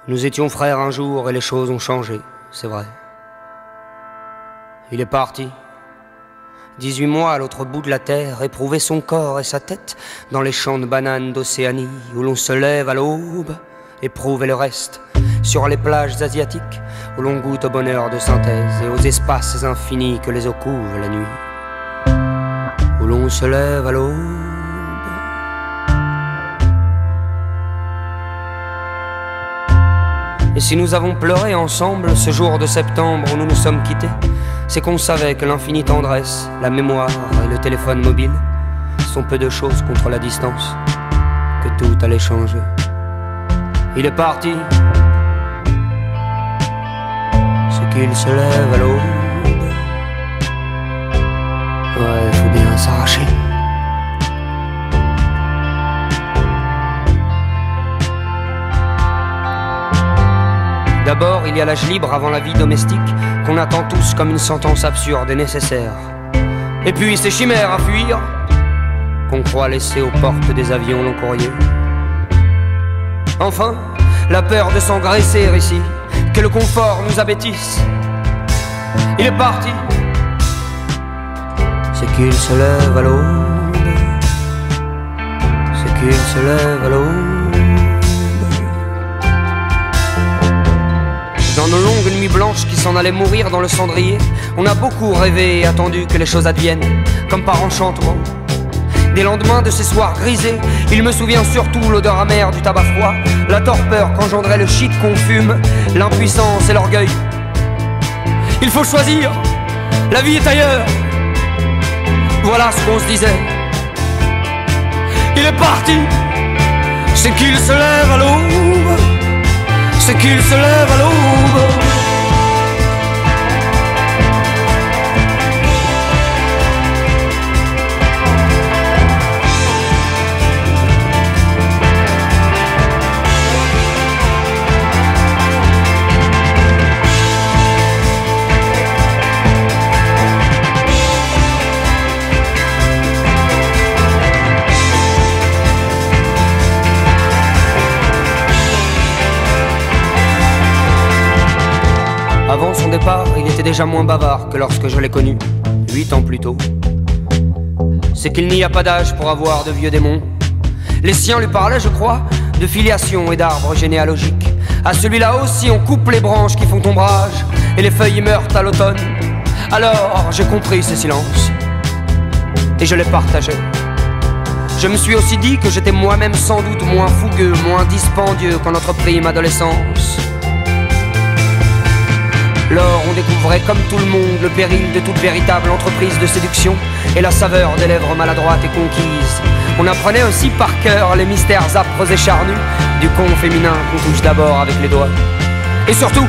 Nous étions frères un jour et les choses ont changé, c'est vrai. Il est parti, 18 mois à l'autre bout de la terre, éprouver son corps et sa tête dans les champs de bananes d'Océanie, où l'on se lève à l'aube, éprouver le reste, sur les plages asiatiques, où l'on goûte au bonheur de synthèse et aux espaces infinis que les eaux couvrent la nuit, où l'on se lève à l'aube. Et si nous avons pleuré ensemble ce jour de septembre où nous nous sommes quittés, c'est qu'on savait que l'infinie tendresse, la mémoire et le téléphone mobile sont peu de choses contre la distance, que tout allait changer. Il est parti, c'est qu'il se lève à l'aube. Ouais, faut bien s'arracher. D'abord, il y a l'âge libre avant la vie domestique, qu'on attend tous comme une sentence absurde et nécessaire. Et puis ces chimères à fuir, qu'on croit laisser aux portes des avions long courrier. Enfin, la peur de s'engraisser ici, que le confort nous abêtisse. Il est parti, c'est qu'il se lève à l'aube. C'est qu'il se lève à l'aube. Dans nos longues nuits blanches qui s'en allaient mourir dans le cendrier, on a beaucoup rêvé et attendu que les choses adviennent, comme par enchantement. Des lendemains de ces soirs grisés, il me souvient surtout l'odeur amère du tabac froid, la torpeur qu'engendrait le shit qu'on fume, l'impuissance et l'orgueil. Il faut choisir, la vie est ailleurs. Voilà ce qu'on se disait. Il est parti, c'est qu'il se lève à l'aube. C'est qu'il se lève à l'aube. Avant son départ, il était déjà moins bavard que lorsque je l'ai connu, 8 ans plus tôt. C'est qu'il n'y a pas d'âge pour avoir de vieux démons. Les siens lui parlaient, je crois, de filiation et d'arbres généalogiques. À celui-là aussi, on coupe les branches qui font ombrage, et les feuilles meurent à l'automne. Alors, j'ai compris ces silences, et je les partageais. Je me suis aussi dit que j'étais moi-même sans doute moins fougueux, moins dispendieux qu'en notre prime adolescence. Lors on découvrait comme tout le monde le péril de toute véritable entreprise de séduction et la saveur des lèvres maladroites et conquises. On apprenait aussi par cœur les mystères âpres et charnus du con féminin qu'on touche d'abord avec les doigts. Et surtout,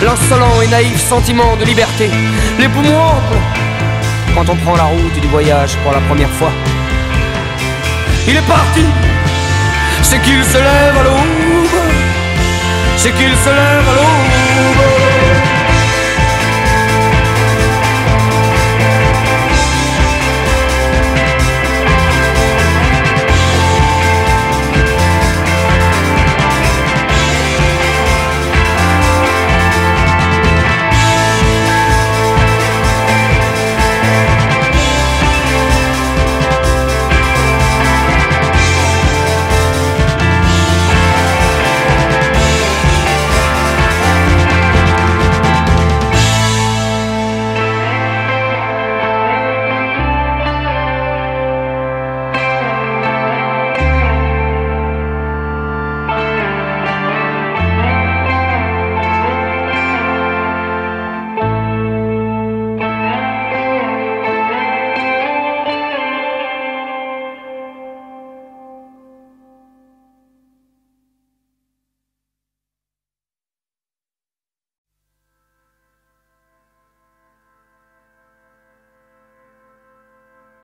l'insolent et naïf sentiment de liberté, les poumons amples, quand on prend la route du voyage pour la première fois. Il est parti, c'est qu'il se lève à l'aube. C'est qu'il se lève à l'aube.